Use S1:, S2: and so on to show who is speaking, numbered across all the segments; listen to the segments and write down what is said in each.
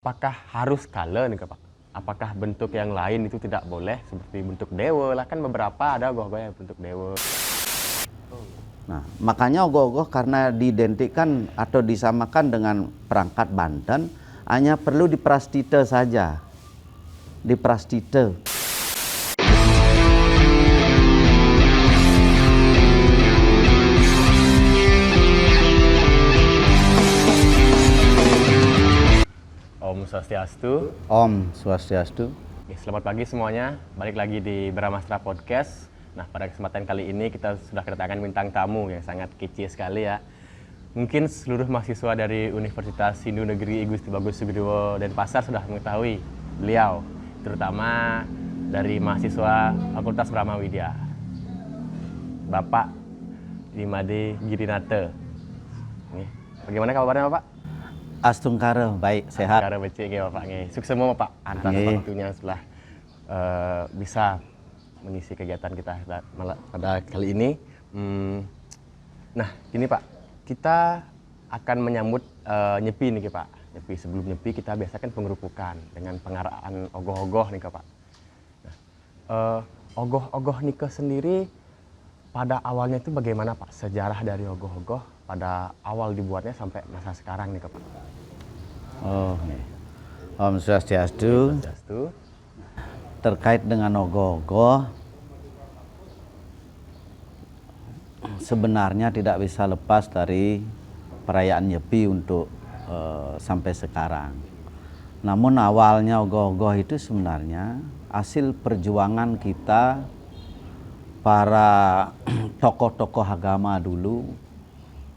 S1: Apakah harus kala nih Pak? Apakah bentuk yang lain itu tidak boleh seperti bentuk dewa lah, kan beberapa ada ogoh-ogoh yang bentuk dewa.
S2: Nah, makanya ogoh-ogoh karena diidentikan atau disamakan dengan perangkat Banten hanya perlu diprastita saja. Diprastita.
S1: Om Swastiastu.
S2: Om Swastiastu.
S1: Oke, selamat pagi semuanya. Balik lagi di Brahmastra Podcast. Nah, pada kesempatan kali ini kita sudah kedatangan bintang tamu yang sangat kece sekali ya. Mungkin seluruh mahasiswa dari Universitas Hindu Negeri I Gusti Bagus Subidowo Denpasar sudah mengetahui beliau, terutama dari mahasiswa Fakultas Brahma Widya, Bapak Limade Girinata. Nih, bagaimana kabarnya Bapak?
S2: Astungkara, baik, sehat.
S1: Cara becek ke Bapak nge. Sukses semua Bapak atas waktunya setelah bisa mengisi kegiatan kita pada kali ini. Nah, gini Pak, kita akan menyambut nyepi nih Pak. Nyepi, sebelum nyepi kita biasakan pengerupukan dengan pengaraan ogoh-ogoh nih Pak. Nah, ogoh-ogoh nikah sendiri pada awalnya itu bagaimana Pak? Sejarah dari ogoh-ogoh pada awal dibuatnya sampai masa sekarang nih Pak.
S2: Oh, nih. Om Swastiastu. Terkait dengan ogoh-ogoh, sebenarnya tidak bisa lepas dari perayaan Nyepi untuk sampai sekarang. Namun awalnya ogoh-ogoh itu sebenarnya hasil perjuangan kita para tokoh-tokoh agama dulu,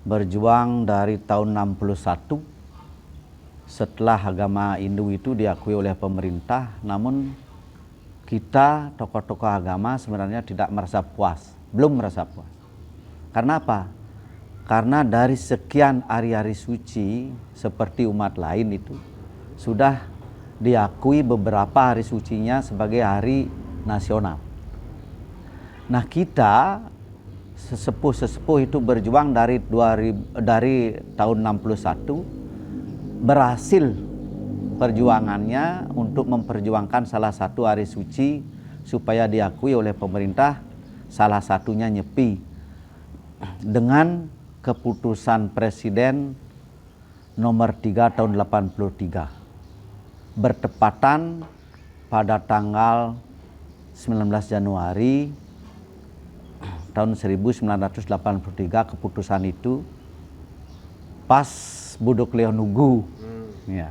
S2: berjuang dari tahun 61 setelah agama Hindu itu diakui oleh pemerintah. Namun kita tokoh-tokoh agama sebenarnya tidak merasa puas, belum merasa puas. Karena apa? Karena dari sekian hari-hari suci seperti umat lain itu sudah diakui beberapa hari sucinya sebagai hari nasional. Nah, kita sesepuh-sesepuh itu berjuang dari tahun 61, berhasil perjuangannya untuk memperjuangkan salah satu hari suci supaya diakui oleh pemerintah, salah satunya Nyepi, dengan keputusan Presiden nomor 3 tahun 83, bertepatan pada tanggal 19 Januari tahun 1983. Keputusan itu pas Budok Leo Nugu. Ya.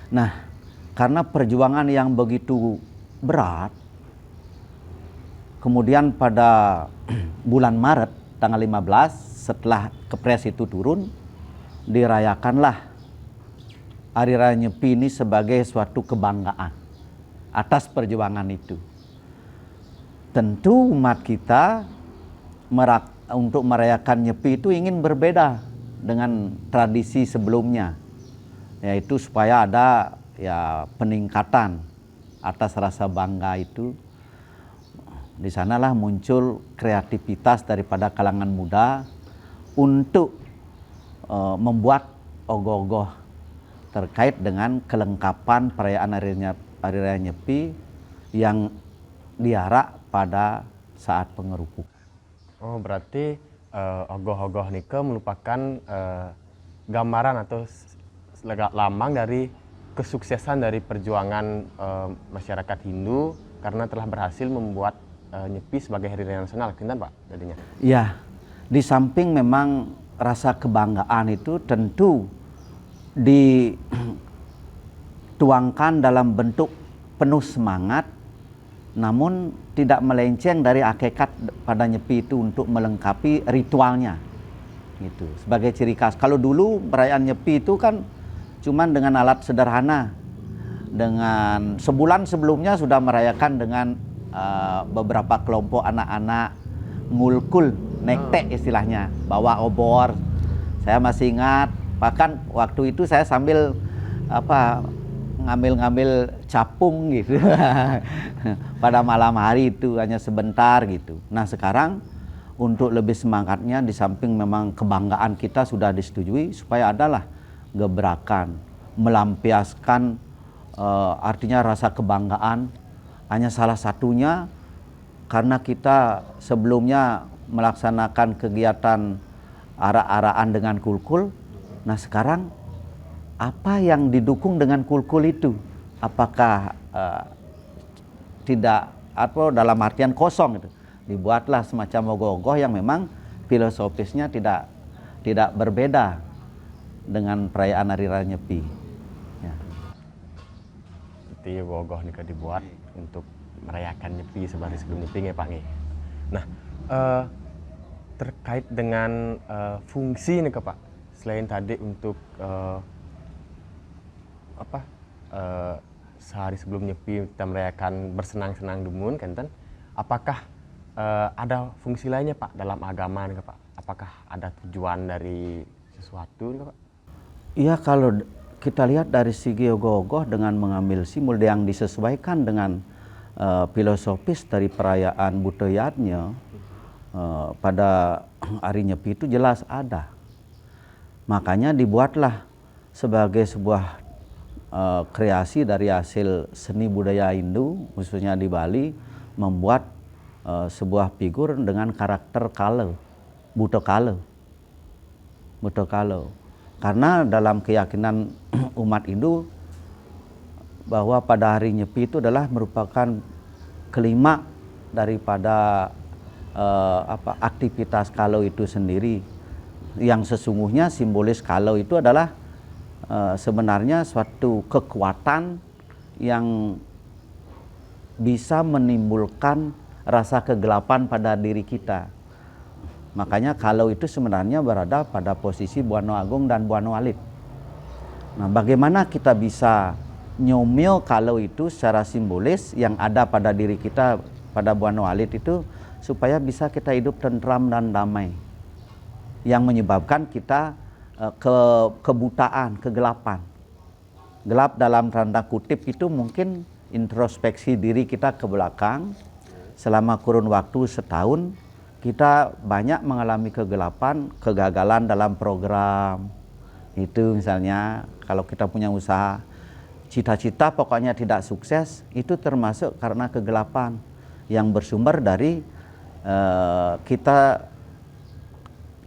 S2: Nah, karena perjuangan yang begitu berat, kemudian pada bulan Maret tanggal 15 setelah Kepres itu turun, dirayakanlah Hari Raya Nyepi ini sebagai suatu kebanggaan atas perjuangan itu. Tentu umat kita untuk merayakan Nyepi itu ingin berbeda dengan tradisi sebelumnya, yaitu supaya ada ya peningkatan atas rasa bangga itu. Di sanalah muncul kreativitas daripada kalangan muda untuk membuat ogoh-ogoh terkait dengan kelengkapan perayaan Hari Raya Nyepi yang diarak pada saat pengerupukan.
S1: Oh, berarti ogoh-ogoh nikah merupakan gambaran atau lambang dari kesuksesan dari perjuangan masyarakat Hindu karena telah berhasil membuat Nyepi sebagai hari raya nasional, kintan Pak jadinya.
S2: Ya, di samping memang rasa kebanggaan itu tentu dituangkan dalam bentuk penuh semangat, namun tidak melenceng dari hakikat pada Nyepi itu untuk melengkapi ritualnya. Gitu, sebagai ciri khas. Kalau dulu perayaan Nyepi itu kan cuman dengan alat sederhana. Dengan sebulan sebelumnya sudah merayakan dengan beberapa kelompok anak-anak ngulkul, nektek istilahnya, bawa obor. Saya masih ingat, bahkan waktu itu saya sambil ngambil capung gitu pada malam hari itu hanya sebentar gitu. Nah, sekarang untuk lebih semangatnya, di samping memang kebanggaan kita sudah disetujui supaya adalah gebrakan melampiaskan artinya rasa kebanggaan. Hanya salah satunya karena kita sebelumnya melaksanakan kegiatan arak-arakan dengan kulkul. Nah sekarang apa yang didukung dengan kulkul itu? Apakah tidak atau dalam artian kosong itu? Dibuatlah semacam ogoh-ogoh yang memang filosofisnya tidak berbeda dengan perayaan Hari Raya Nyepi. Ya.
S1: Jadi ogoh-ogoh ini dibuat untuk merayakan Nyepi sehari sebelum Nyepi ya Pak nggih. Nah, terkait dengan fungsi nih Pak, selain tadi untuk sehari sebelum Nyepi kita merayakan bersenang-senang dumun kan, apakah ada fungsi lainnya Pak dalam agama nih Pak? Apakah ada tujuan dari sesuatu nih Pak?
S2: Iya, kalau kita lihat dari segi ogoh-ogoh dengan mengambil simbol yang disesuaikan dengan filosofis dari perayaan budayanya pada hari Nyepi itu jelas ada. Makanya dibuatlah sebagai sebuah kreasi dari hasil seni budaya Hindu, khususnya di Bali, membuat sebuah figur dengan karakter kala, buto kala. Karena dalam keyakinan umat Hindu bahwa pada hari Nyepi itu adalah merupakan kelima daripada aktivitas kalau itu sendiri, yang sesungguhnya simbolis kalau itu adalah sebenarnya suatu kekuatan yang bisa menimbulkan rasa kegelapan pada diri kita. Makanya kalau itu sebenarnya berada pada posisi Buana Agung dan Buana Alit. Nah, bagaimana kita bisa nyomyo kalau itu secara simbolis yang ada pada diri kita pada Buana Alit itu supaya bisa kita hidup tentram dan damai, yang menyebabkan kita kebutaan, kegelapan. Gelap dalam tanda kutip itu mungkin introspeksi diri kita ke belakang selama kurun waktu setahun. Kita banyak mengalami kegelapan, kegagalan dalam program. Itu misalnya kalau kita punya usaha, cita-cita pokoknya tidak sukses, itu termasuk karena kegelapan yang bersumber dari kita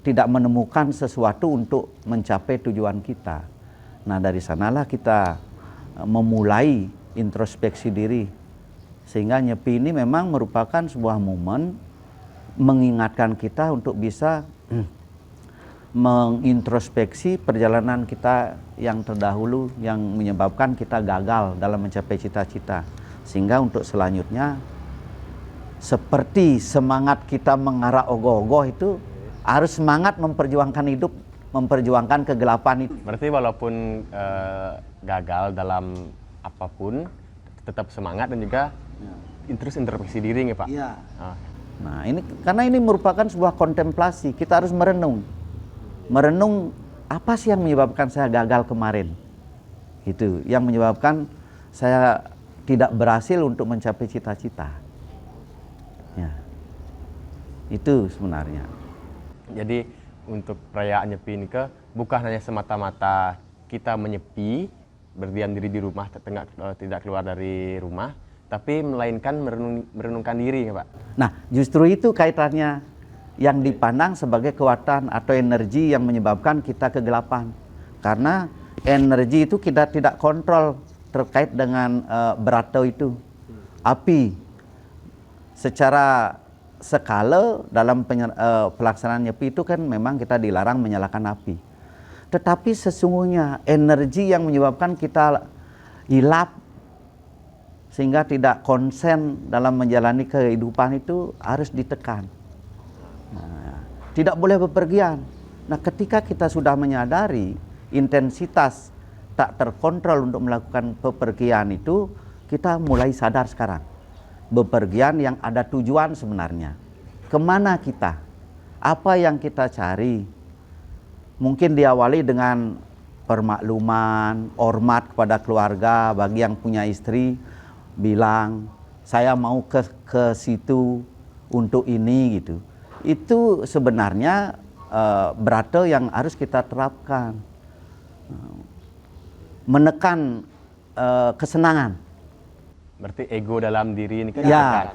S2: tidak menemukan sesuatu untuk mencapai tujuan kita. Nah dari sanalah kita memulai introspeksi diri. Sehingga Nyepi ini memang merupakan sebuah momen mengingatkan kita untuk bisa mengintrospeksi perjalanan kita yang terdahulu yang menyebabkan kita gagal dalam mencapai cita-cita. Sehingga untuk selanjutnya seperti semangat kita mengarah ogoh-ogoh itu harus semangat memperjuangkan hidup, memperjuangkan kegelapan itu.
S1: Berarti walaupun gagal dalam apapun tetap semangat dan juga terus introspeksi diri ya Pak?
S2: Iya. Nah ini karena ini merupakan sebuah kontemplasi, kita harus merenung apa sih yang menyebabkan saya gagal kemarin, itu yang menyebabkan saya tidak berhasil untuk mencapai cita-cita. Ya, itu sebenarnya.
S1: Jadi untuk perayaan Nyepi ini bukan hanya semata-mata kita menyepi, berdiam diri di rumah, tidak keluar dari rumah, tapi melainkan merenungkan diri ya Pak. Nah
S2: justru itu kaitannya yang dipandang sebagai kekuatan atau energi yang menyebabkan kita kegelapan. Karena energi itu kita tidak kontrol terkait dengan berato itu. Api secara skala dalam pelaksanaan Nyepi itu kan memang kita dilarang menyalakan api. Tetapi sesungguhnya energi yang menyebabkan kita hilap sehingga tidak konsen dalam menjalani kehidupan itu harus ditekan. Nah, tidak boleh bepergian. Nah, ketika kita sudah menyadari intensitas tak terkontrol untuk melakukan bepergian itu, kita mulai sadar sekarang. Bepergian yang ada tujuan sebenarnya. Kemana kita? Apa yang kita cari? Mungkin diawali dengan permakluman, hormat kepada keluarga, bagi yang punya istri, bilang, saya mau ke situ untuk ini gitu. Itu sebenarnya berato yang harus kita terapkan. menekan kesenangan.
S1: Berarti ego dalam diri ini kan
S2: Ya,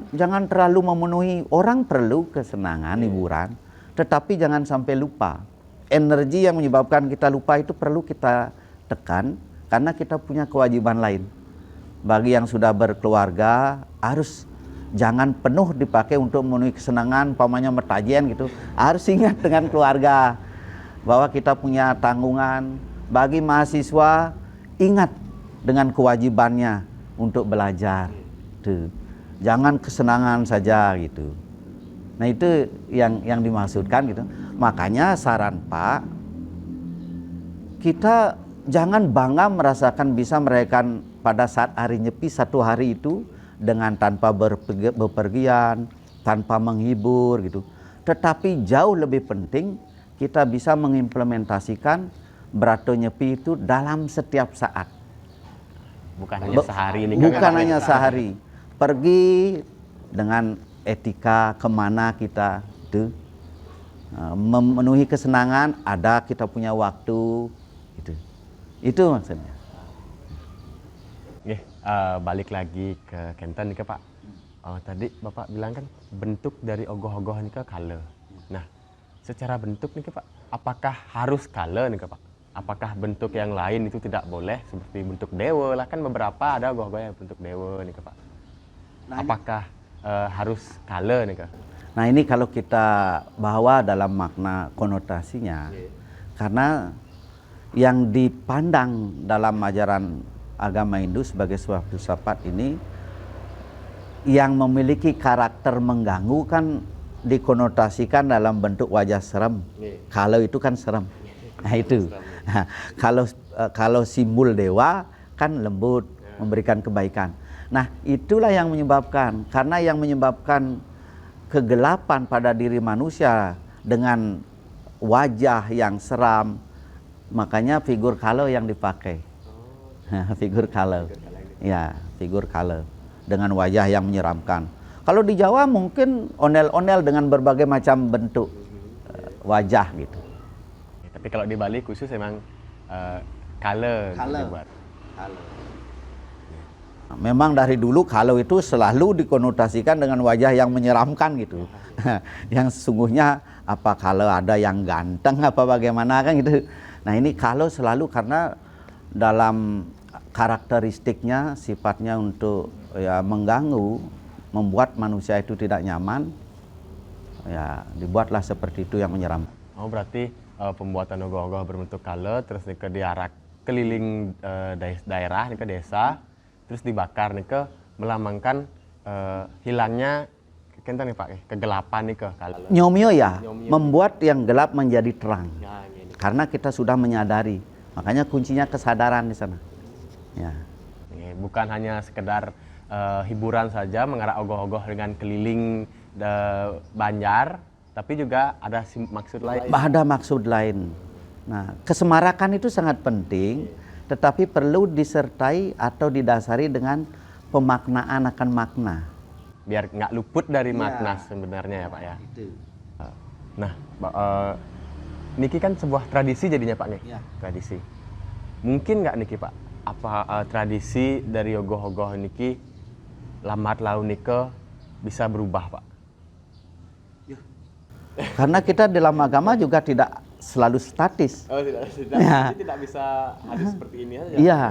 S2: jangan terlalu memenuhi. Orang perlu kesenangan, hiburan, tetapi jangan sampai lupa. Energi yang menyebabkan kita lupa itu perlu kita tekan, karena kita punya kewajiban lain. Bagi yang sudah berkeluarga, harus jangan penuh dipakai untuk memenuhi kesenangan, pamannya mertajian gitu. Harus ingat dengan keluarga bahwa kita punya tanggungan. Bagi mahasiswa, ingat dengan kewajibannya untuk belajar. Tuh. Jangan kesenangan saja gitu. Nah itu yang dimaksudkan gitu. Makanya saran Pak, kita jangan bangga merasakan bisa merayakan pada saat hari Nyepi satu hari itu dengan tanpa bepergian, tanpa menghibur gitu. Tetapi jauh lebih penting kita bisa mengimplementasikan Berato Nyepi itu dalam setiap saat.
S1: bukan hanya sehari ini.
S2: Bukan hanya sehari. Pergi dengan etika kemana kita itu memenuhi kesenangan, ada kita punya waktu gitu. Itu maksudnya.
S1: Balik lagi ke Kenten nih Pak. Tadi Bapak bilang kan bentuk dari ogoh-ogoh ini ke color. Nah, secara bentuk nih Pak, apakah harus color nih Pak? Apakah bentuk yang lain itu tidak boleh seperti bentuk dewa lah, kan beberapa ada ogoh-ogoh yang bentuk dewa nih Pak. Apakah harus color nih Kak?
S2: Nah ini kalau kita bawa dalam makna konotasinya, karena yang dipandang dalam ajaran agama Hindu sebagai sebuah filsafat ini, yang memiliki karakter mengganggu kan dikonotasikan dalam bentuk wajah serem. Kalau itu kan serem. Nah itu. Kalau simbol dewa kan lembut, memberikan kebaikan. Nah itulah yang menyebabkan, karena yang menyebabkan kegelapan pada diri manusia dengan wajah yang seram, makanya figur kalau yang dipakai. Figur kalau. Ya, figur kalau dengan wajah yang menyeramkan. Kalau di Jawa mungkin ondel-ondel dengan berbagai macam bentuk wajah gitu.
S1: Tapi kalau di Bali khusus emang color dibuat.
S2: Memang dari dulu kalau itu selalu dikonotasikan dengan wajah yang menyeramkan gitu. Yang sesungguhnya apa kalau ada yang ganteng apa bagaimana kan gitu. Nah ini kalau selalu karena dalam karakteristiknya sifatnya untuk ya mengganggu, membuat manusia itu tidak nyaman, ya dibuatlah seperti itu yang menyeram.
S1: Oh berarti pembuatan ogoh-ogoh berbentuk color terus nih ke diarak keliling daerah nih ke desa, terus dibakar nih ke melambangkan hilangnya kenten nih Pak kegelapan nih ke color.
S2: Nyomyo ya, membuat yang gelap menjadi terang. Karena kita sudah menyadari, makanya kuncinya kesadaran di sana. Ya.
S1: Bukan hanya sekedar hiburan saja mengarak ogoh-ogoh dengan keliling Banjar, tapi juga ada maksud lain.
S2: Ada maksud lain. Nah, kesemarakan itu sangat penting, tetapi perlu disertai atau didasari dengan pemaknaan akan makna.
S1: Biar nggak luput dari makna sebenarnya ya Pak ya. Nah, niki kan sebuah tradisi jadinya Pak nih.
S2: Ya.
S1: Tradisi. Mungkin nggak niki Pak? Apa tradisi dari ogoh-ogoh niki lambat laun nike bisa berubah Pak?
S2: Karena kita dalam agama juga tidak selalu statis.
S1: Oh tidak.
S2: Ya.
S1: Jadi tidak bisa hadis seperti ini aja.
S2: Iya.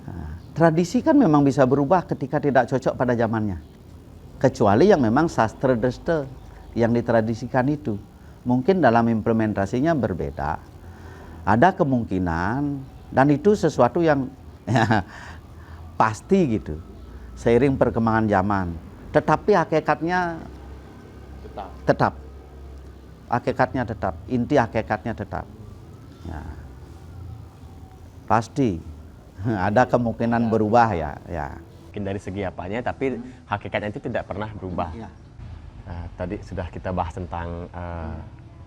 S2: Nah, tradisi kan memang bisa berubah ketika tidak cocok pada zamannya. Kecuali yang memang sastra desta yang ditradisikan itu. Mungkin dalam implementasinya berbeda. Ada kemungkinan dan itu sesuatu yang pasti gitu. Seiring perkembangan zaman. Tetapi hakikatnya tetap. Hakikatnya tetap, inti hakikatnya tetap. Ya. Pasti ada kemungkinan berubah ya.
S1: Mungkin dari segi apanya, tapi hakikatnya itu tidak pernah berubah. Tadi sudah kita bahas tentang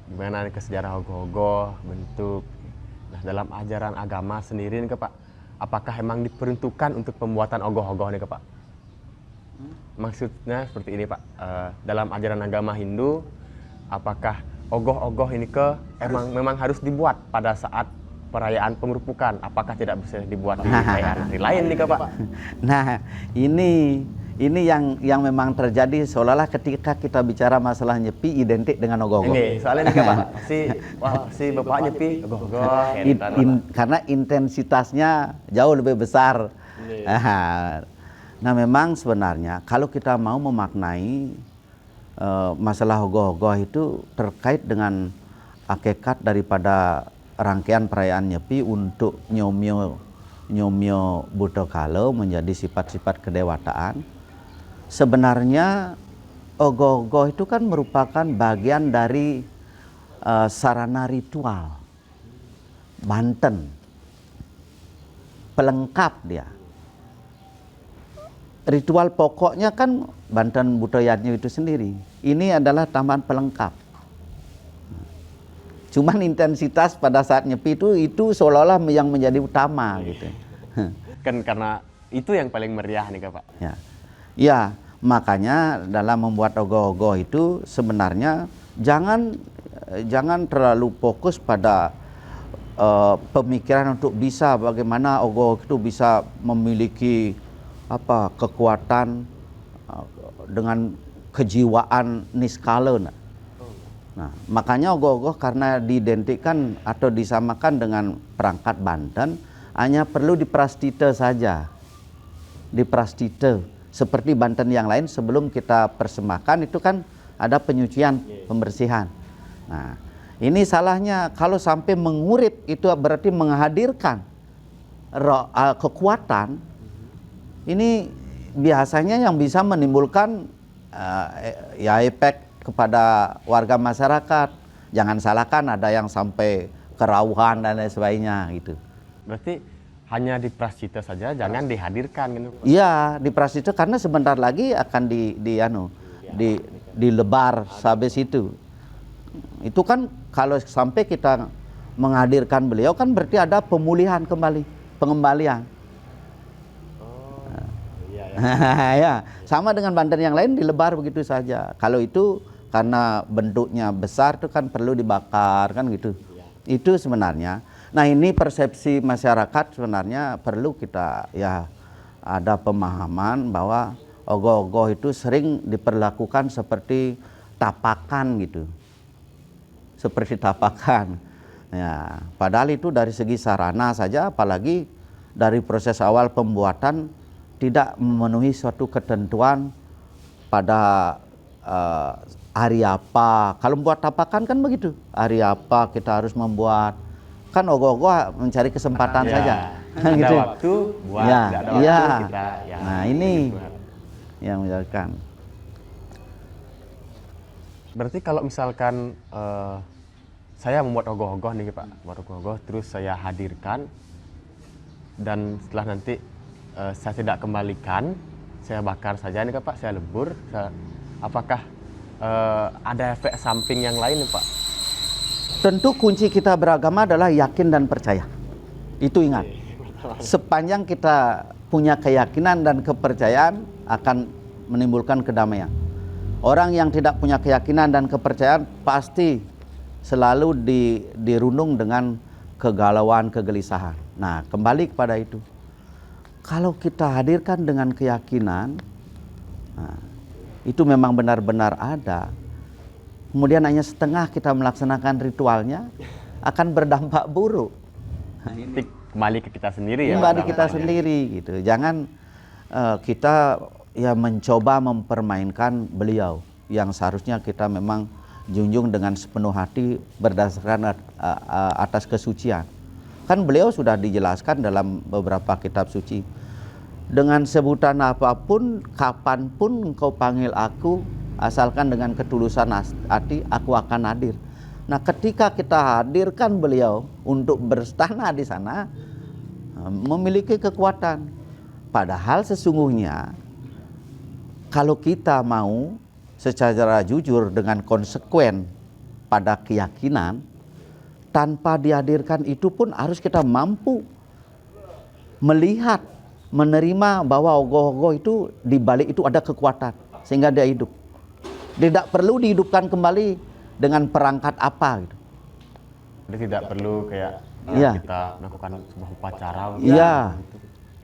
S1: gimana ke sejarah ogoh-ogoh, bentuk. Nah, dalam ajaran agama sendiri nih Pak, apakah emang diperuntukkan untuk pembuatan ogoh-ogoh nih Pak? Maksudnya seperti ini Pak, dalam ajaran agama Hindu, apakah ogoh-ogoh ini memang harus dibuat pada saat perayaan pengerupukan, apakah tidak bisa dibuat di perayaan hari lain nih Pak?
S2: Nah, ini yang memang terjadi seolah-olah ketika kita bicara masalah nyepi identik dengan ogoh-ogoh.
S1: Ini soalnya nih Pak, si bapak nyepi ogoh-ogoh.
S2: Karena intensitasnya jauh lebih besar. Nah, memang sebenarnya kalau kita mau memaknai masalah ogoh-ogoh itu terkait dengan hakikat daripada rangkaian perayaan nyepi untuk nyomyo Buto Kalo menjadi sifat-sifat kedewataan. Sebenarnya ogoh-ogoh itu kan merupakan bagian dari sarana ritual Banten, pelengkap dia. Ritual pokoknya kan Banten Buto Yatnyo itu sendiri. Ini adalah tambahan pelengkap. Cuman intensitas pada saat nyepi itu seolah-olah yang menjadi utama gitu.
S1: Kan karena itu yang paling meriah nih Pak.
S2: Ya, makanya dalam membuat ogoh-ogoh itu sebenarnya jangan terlalu fokus pada pemikiran untuk bisa bagaimana ogoh itu bisa memiliki kekuatan dengan kejiwaan niskala. Nah, makanya ogoh-ogoh karena diidentikan atau disamakan dengan perangkat Banten hanya perlu diprastite saja. Diprastite seperti Banten yang lain sebelum kita persembahkan itu kan ada penyucian, pembersihan. Nah, ini salahnya kalau sampai mengurit itu berarti menghadirkan kekuatan. Ini biasanya yang bisa menimbulkan efek kepada warga masyarakat. Jangan salahkan ada yang sampai kerauhan dan lain sebagainya gitu.
S1: Berarti hanya di prasita saja, jangan dihadirkan gitu.
S2: Iya, di prasita karena sebentar lagi akan dilebar habis itu. Itu kan kalau sampai kita menghadirkan beliau kan berarti ada pemulihan kembali, pengembalian. Ya, sama dengan Banten yang lain dilebar begitu saja. Kalau itu karena bentuknya besar itu kan perlu dibakar kan gitu. Itu sebenarnya. Nah, ini persepsi masyarakat sebenarnya perlu kita ada pemahaman bahwa ogoh-ogoh itu sering diperlakukan seperti tapakan gitu. Seperti tapakan. Ya, padahal itu dari segi sarana saja, apalagi dari proses awal pembuatan tidak memenuhi suatu ketentuan pada hari apa. Kalau membuat tapakan kan begitu. Hari apa kita harus membuat. Kan ogoh-ogoh mencari kesempatan saja.
S1: Ada
S2: gitu.
S1: waktu buat, tidak ada waktu kita.
S2: Nah, ini yang menjelaskan.
S1: Berarti kalau misalkan saya membuat ogoh-ogoh nih Pak, membuat ogoh-ogoh terus saya hadirkan dan setelah nanti saya tidak kembalikan, saya bakar saja nih Pak, saya lebur, apakah ada efek samping yang lain nih Pak?
S2: Tentu kunci kita beragama adalah yakin dan percaya. Itu ingat. Sepanjang kita punya keyakinan dan kepercayaan akan menimbulkan kedamaian. Orang yang tidak punya keyakinan dan kepercayaan pasti selalu dirundung dengan kegalauan, kegelisahan. Nah, kembali kepada itu. Kalau kita hadirkan dengan keyakinan, itu memang benar-benar ada. Kemudian hanya setengah kita melaksanakan ritualnya, akan berdampak buruk.
S1: Kembali ke kita sendiri ya.
S2: Kembali kita sendiri gitu. Jangan kita mencoba mempermainkan beliau yang seharusnya kita memang junjung dengan sepenuh hati berdasarkan atas kesucian. Kan beliau sudah dijelaskan dalam beberapa kitab suci. Dengan sebutan apapun, kapanpun engkau panggil aku, asalkan dengan ketulusan hati, aku akan hadir. Nah, ketika kita hadirkan beliau untuk berstana di sana, memiliki kekuatan. Padahal sesungguhnya, kalau kita mau secara jujur dengan konsekuen pada keyakinan, tanpa dihadirkan itu pun harus kita mampu melihat, menerima bahwa ogoh-ogoh itu di balik itu ada kekuatan sehingga dia hidup. Tidak perlu dihidupkan kembali dengan perangkat apa gitu.
S1: Jadi tidak perlu kayak
S2: Iya.
S1: kita melakukan sebuah upacara.
S2: Iya.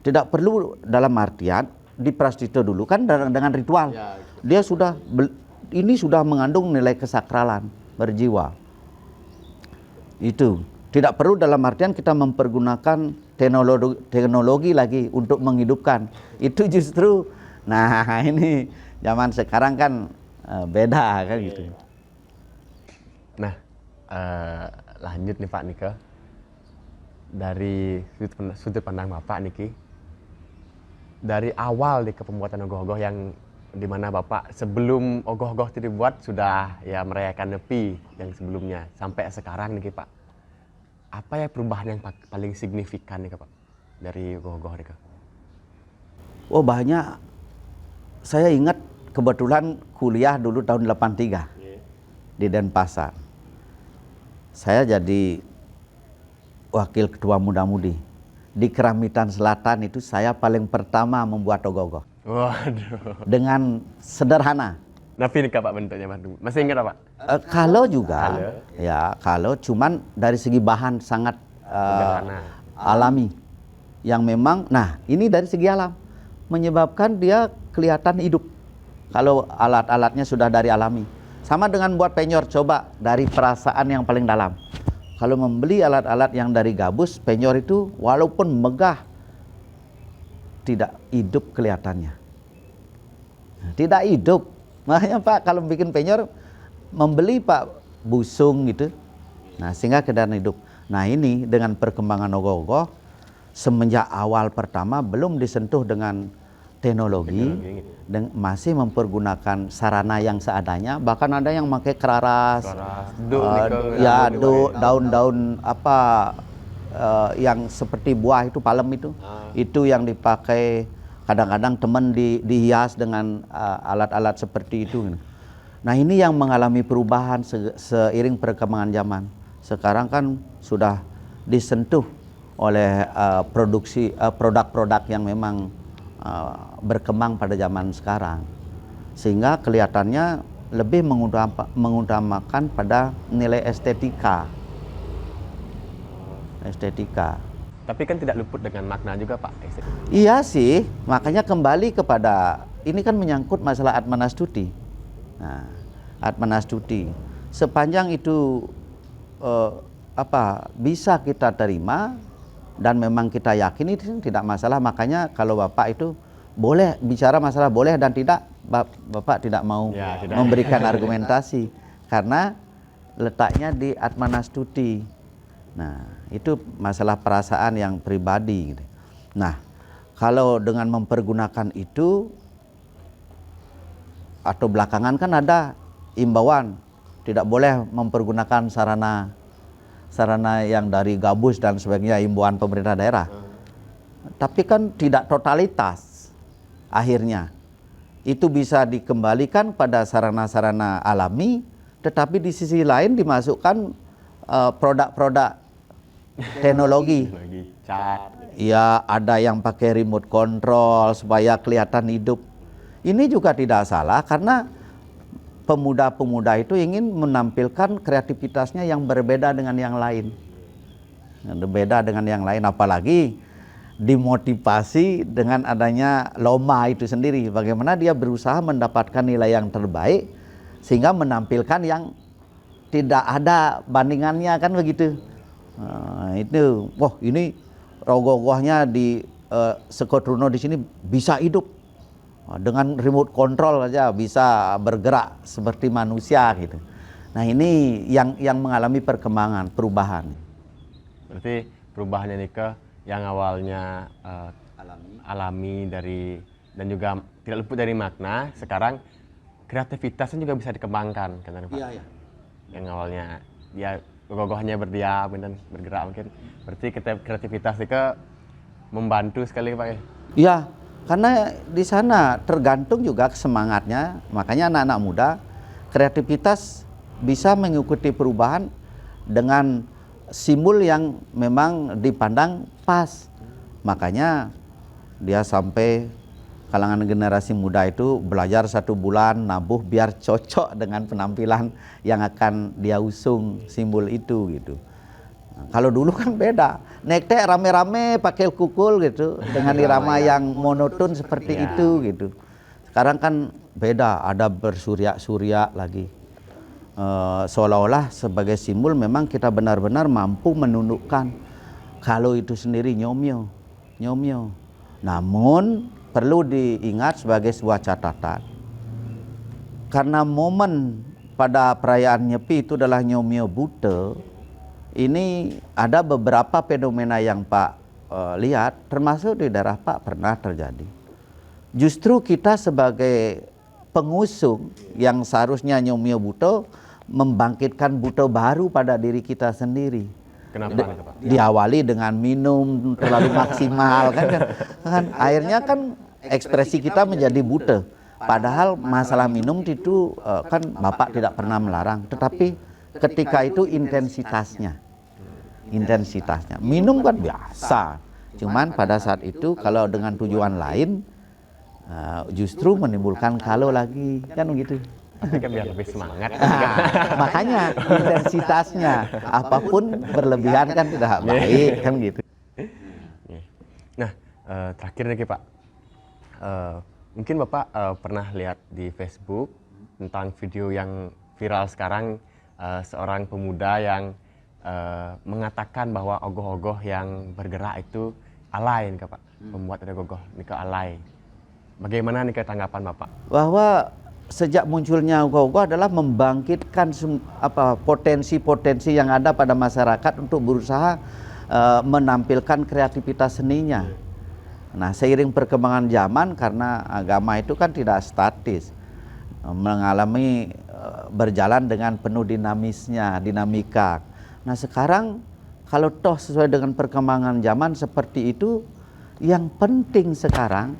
S2: Tidak perlu dalam artian di prastito dulu kan dengan ritual.
S1: Ya,
S2: Dia sudah ini sudah mengandung nilai kesakralan berjiwa. Itu tidak perlu dalam artian kita mempergunakan teknologi lagi untuk menghidupkan. Itu justru, nah ini zaman sekarang kan beda kan gitu.
S1: Nah, lanjut nih Pak Nike. Dari sudut pandang Bapak Niki, dari awal nih ke pembuatan ogoh-ogoh yang dimana Bapak sebelum ogoh-ogoh itu dibuat sudah ya merayakan Nyepi yang sebelumnya sampai sekarang nih Pak. Apa ya perubahan yang paling signifikan nih Pak dari ogoh-ogoh nih?
S2: Oh banyak. Saya ingat kebetulan kuliah dulu tahun 83 di Denpasar. Saya jadi wakil ketua muda-mudi. Di Keramitan Selatan itu saya paling pertama membuat ogoh-ogoh.
S1: Waduh.
S2: Dengan sederhana.
S1: Napi nih Pak bentuknya Pak. Masih ingat Pak?
S2: Kalau juga, ya kalau cuman dari segi bahan sangat
S1: Sederhana.
S2: alami. Yang memang, nah ini dari segi alam. Menyebabkan dia kelihatan hidup. Kalau alat-alatnya sudah dari alami. Sama dengan buat penyor, coba dari perasaan yang paling dalam. Kalau membeli alat-alat yang dari gabus, penyor itu walaupun megah, tidak hidup kelihatannya. Tidak hidup. Makanya Pak, kalau bikin penyor, membeli Pak busung gitu. Nah, sehingga keadaan hidup. Nah, ini dengan perkembangan ogoh-ogoh, semenjak awal pertama belum disentuh dengan teknologi dan masih mempergunakan sarana yang seadanya, bahkan ada yang pakai keraras, daun-daun apa yang seperti buah itu palem itu yang dipakai kadang-kadang teman dihias dengan alat-alat seperti itu. Nah ini yang mengalami perubahan seiring perkembangan zaman. Sekarang kan sudah disentuh oleh produksi produk-produk yang memang berkembang pada zaman sekarang, sehingga kelihatannya lebih mengutamakan pada nilai estetika.
S1: Tapi kan tidak luput dengan makna juga Pak.
S2: Iya sih, makanya kembali kepada ini kan menyangkut masalah Atmanastuti. Nah, Atmanastuti sepanjang itu bisa kita terima dan memang kita yakin itu tidak masalah. Makanya kalau Bapak itu boleh bicara masalah boleh dan tidak, Bapak tidak mau memberikan argumentasi karena letaknya di Atmanastuti. Nah, itu masalah perasaan yang pribadi. Nah, kalau dengan mempergunakan itu atau belakangan kan ada imbauan tidak boleh mempergunakan sarana yang dari gabus dan sebagainya, imbauan pemerintah daerah. Tapi kan tidak totalitas. Akhirnya itu bisa dikembalikan pada sarana-sarana alami, tetapi di sisi lain dimasukkan produk-produk teknologi. Ya, ada yang pakai remote control supaya kelihatan hidup. Ini juga tidak salah karena pemuda-pemuda itu ingin menampilkan kreativitasnya yang berbeda dengan yang lain. Berbeda dengan yang lain, apalagi dimotivasi dengan adanya lomba itu sendiri. Bagaimana dia berusaha mendapatkan nilai yang terbaik sehingga menampilkan yang tidak ada bandingannya, kan begitu. Itu, wah ini ogoh-ogohnya di Sekotruno di sini bisa hidup. Dengan remote control saja bisa bergerak seperti manusia gitu. Nah ini yang mengalami perkembangan, perubahan.
S1: Berarti perubahannya nih ke yang awalnya alami dari dan juga tidak luput dari makna, sekarang kreativitasnya juga bisa dikembangkan, kan Pak?
S2: Iya.
S1: Yang awalnya dia ogoh-ogohnya berdiam dan bergerak mungkin. Berarti kreativitas itu membantu sekali Pak ya?
S2: Iya. Karena di sana tergantung juga semangatnya, makanya anak-anak muda kreativitas bisa mengikuti perubahan dengan simbol yang memang dipandang pas. Makanya dia sampai kalangan generasi muda itu belajar 1 bulan nabuh biar cocok dengan penampilan yang akan dia usung simbol itu gitu. Kalau dulu kan beda, nekte rame-rame pakai kukul gitu dengan irama yang monoton seperti itu gitu. Sekarang kan beda, ada bersurya-surya lagi. Seolah-olah sebagai simbol memang kita benar-benar mampu menundukkan kalau itu sendiri nyomyo. Namun perlu diingat sebagai sebuah catatan, karena momen pada perayaan Nyepi itu adalah nyomyo Buta. Ini ada beberapa fenomena yang Pak lihat, termasuk di daerah Pak pernah terjadi. Justru kita sebagai pengusung yang seharusnya nyomyo Buta membangkitkan Buta baru pada diri kita sendiri.
S1: Kenapa itu, Pak?
S2: Diawali dengan minum terlalu maksimal kan akhirnya kan ekspresi kita menjadi Buta. Padahal masalah minum itu kan Bapak tidak pernah melarang, tetapi ketika itu intensitasnya minum kan biasa, cuman pada saat itu kalau dengan tujuan lain justru menimbulkan kalau lagi kan begitu.
S1: Tapi kan biar lebih semangat.
S2: Makanya intensitasnya apapun berlebihan kan tidak baik kan gitu.
S1: Nah, terakhir nih Pak, mungkin Bapak pernah lihat di Facebook tentang video yang viral sekarang, seorang pemuda yang mengatakan bahwa ogoh-ogoh yang bergerak itu alay nih Pak, membuat ada ogoh nika alay. Bagaimana nih tanggapan Bapak?
S2: Bahwa sejak munculnya ogoh-ogoh adalah membangkitkan potensi-potensi yang ada pada masyarakat untuk berusaha menampilkan kreativitas seninya. Nah, seiring perkembangan zaman, karena agama itu kan tidak statis, mengalami berjalan dengan penuh dinamika. Nah, sekarang kalau toh sesuai dengan perkembangan zaman seperti itu, yang penting sekarang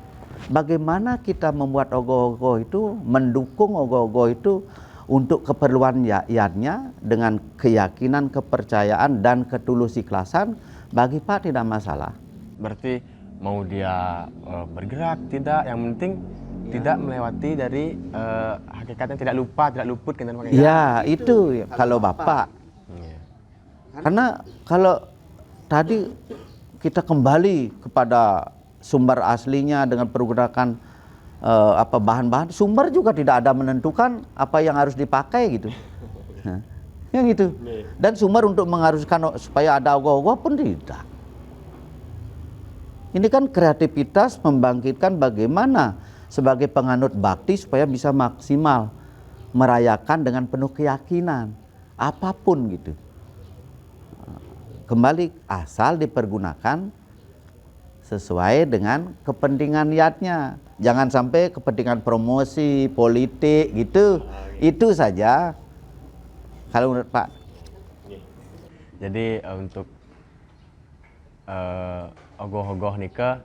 S2: bagaimana kita membuat ogoh-ogoh itu, mendukung ogoh-ogoh itu untuk keperluan rakyatnya dengan keyakinan, kepercayaan dan ketulus ikhlasan. Bagi Pak tidak masalah.
S1: Berarti mau dia bergerak tidak, yang penting tidak melewati dari hakikatnya, tidak luput kan.
S2: Ya, itu kalau Bapak. Karena kalau tadi kita kembali kepada sumber aslinya dengan pergerakan bahan-bahan, sumber juga tidak ada menentukan apa yang harus dipakai gitu. Yang itu. Dan sumber untuk mengharuskan supaya ada ogoh-ogoh pun tidak. Ini kan kreativitas membangkitkan bagaimana sebagai penganut bakti supaya bisa maksimal merayakan dengan penuh keyakinan apapun gitu. Kembali asal dipergunakan sesuai dengan kepentingan niatnya. Jangan sampai kepentingan promosi, politik gitu. Itu saja. Kalau menurut Pak.
S1: Jadi untuk ogoh-ogoh nika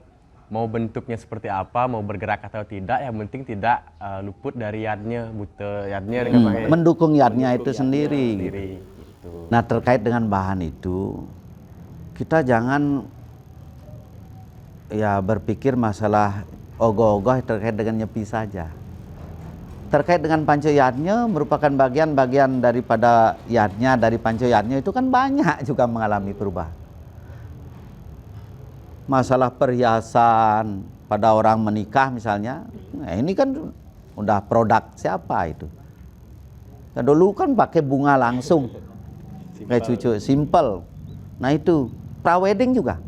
S1: mau bentuknya seperti apa, mau bergerak atau tidak, yang penting tidak luput dari yadnya, buta yadnya.
S2: Mendukung yadnya itu sendiri.
S1: Gitu.
S2: Nah, terkait dengan bahan itu, kita jangan ya berpikir masalah ogoh-ogoh terkait dengan Nyepi saja. Terkait dengan panco yadnya merupakan bagian-bagian daripada yadnya, dari panco yadnya itu kan banyak juga mengalami perubahan. Masalah perhiasan pada orang menikah misalnya, nah ini kan udah produk siapa itu. Nah, dulu kan pakai bunga langsung, kayak cucu, simple. Nah itu, prawedding juga.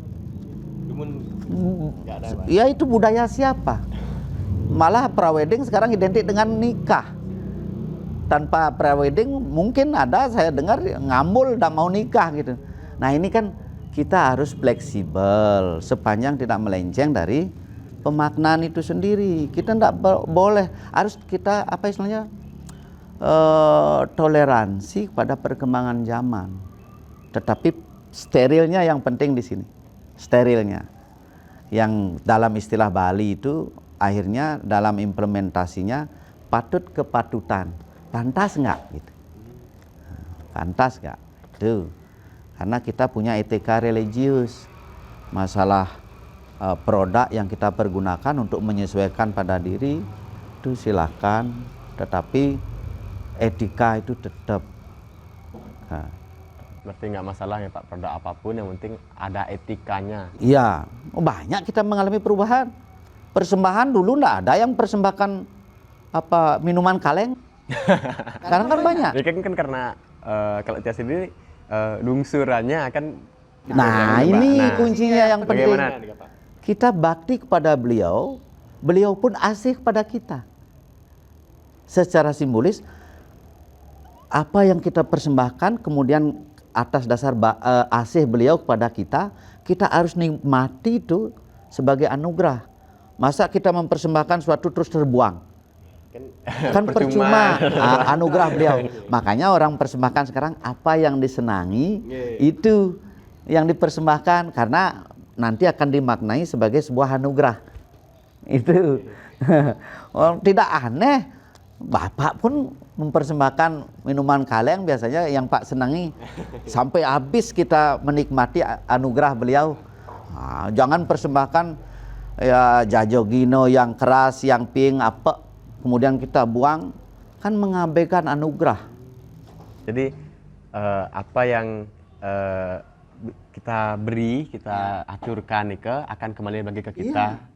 S2: Ya itu budaya siapa? Malah prawedding sekarang identik dengan nikah. Tanpa prawedding mungkin ada saya dengar ngambul tidak mau nikah gitu. Nah ini kan kita harus fleksibel sepanjang tidak melenceng dari pemaknaan itu sendiri. Kita tidak boleh, harus kita apa istilahnya toleransi pada perkembangan zaman. Tetapi sterilnya yang penting di sini, sterilnya. Yang dalam istilah Bali itu akhirnya dalam implementasinya patut kepatutan, pantas nggak gitu, pantas nggak itu. Karena kita punya etika religius, masalah produk yang kita pergunakan untuk menyesuaikan pada diri itu silakan, tetapi etika itu tetap. Nah,
S1: Berarti nggak masalah ya Pak, produk apapun yang penting ada etikanya.
S2: Iya, banyak kita mengalami perubahan. Persembahan dulu nggak ada yang persembahkan apa minuman kaleng. Sekarang kan banyak.
S1: Ini kan karena kalau Tia sendiri lungsurannya kan.
S2: Nah, ini kuncinya yang penting.
S1: Bagaimana nih, Pak?
S2: Kita bakti kepada beliau, beliau pun asih kepada kita. Secara simbolis, apa yang kita persembahkan, kemudian atas dasar asih beliau kepada kita, kita harus nikmati itu sebagai anugerah. Masa kita mempersembahkan suatu terus terbuang? Kan percuma anugerah beliau. Makanya orang persembahkan sekarang apa yang disenangi, itu yang dipersembahkan, karena nanti akan dimaknai sebagai sebuah anugerah. Itu tidak aneh. Bapak pun mempersembahkan minuman kaleng biasanya yang Pak senangi, sampai habis kita menikmati anugerah beliau. Nah, jangan persembahkan ya jajogino yang keras, yang pink apa, kemudian kita buang, kan mengabaikan anugerah.
S1: Jadi apa yang kita beri, kita aturkan nih akan kembali bagi ke kita.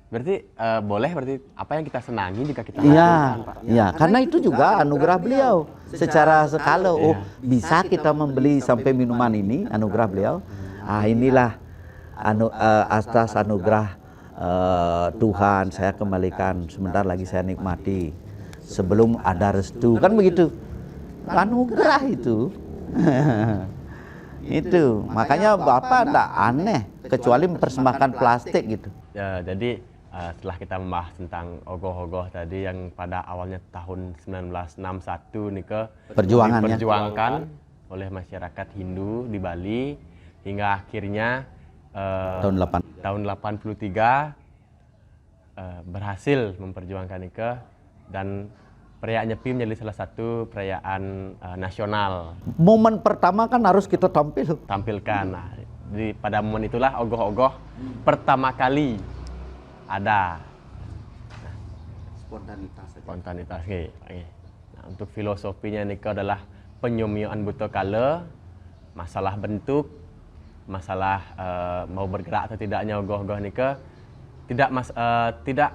S1: Berarti boleh, berarti apa yang kita senangi jika kita aturkan, Pak.
S2: Iya, karena itu juga anugerah beliau. Secara skala, bisa kita membeli sampai minuman ini, anugerah beliau. Inilah atas anugerah Tuhan saya kembalikan, sebentar lagi saya nikmati. Sebelum ada restu, kan begitu. Anugerah itu. Itu makanya Bapak tidak aneh kecuali mempersembahkan plastik gitu.
S1: Ya, jadi setelah kita membahas tentang ogoh-ogoh tadi yang pada awalnya tahun 1961 nih diperjuangkan oleh masyarakat Hindu di Bali hingga akhirnya tahun 83 berhasil memperjuangkan Nike, dan perayaan Nyepi menjadi salah satu perayaan nasional.
S2: Momen pertama kan harus kita
S1: tampilkan. Nah, pada momen itulah ogoh-ogoh pertama kali ada. Nah, spontanitas. Nah, untuk filosofinya Nike adalah penyumian buta kala, masalah bentuk, masalah mau bergerak atau tidaknya ogoh-ogoh Nike tidak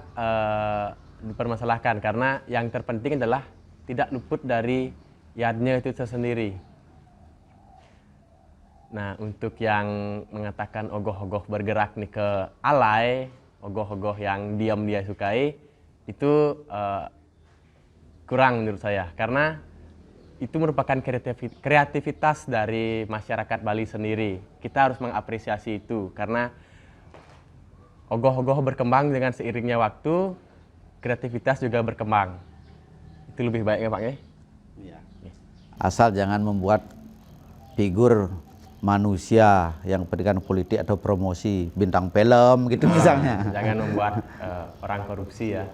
S1: dipermasalahkan, karena yang terpenting adalah tidak luput dari yadnya itu sendiri. Nah, untuk yang mengatakan ogoh-ogoh bergerak nih ke alay, ogoh-ogoh yang diam dia sukai, itu kurang menurut saya, karena itu merupakan kreativitas dari masyarakat Bali sendiri. Kita harus mengapresiasi itu, karena ogoh-ogoh berkembang dengan seiringnya waktu, kreativitas juga berkembang. Itu lebih baik ya Pak ya? Iya.
S2: Asal jangan membuat figur manusia yang pendidikan politik atau promosi bintang film gitu misalnya.
S1: Jangan membuat orang korupsi ya.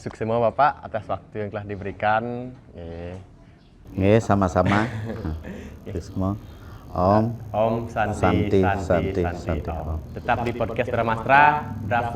S1: Sukses semua Bapak atas waktu yang telah diberikan.
S2: Sama-sama. Semua. Om
S1: Santi.
S2: Santi.
S1: Tetap di podcast Dramastra, Drafu.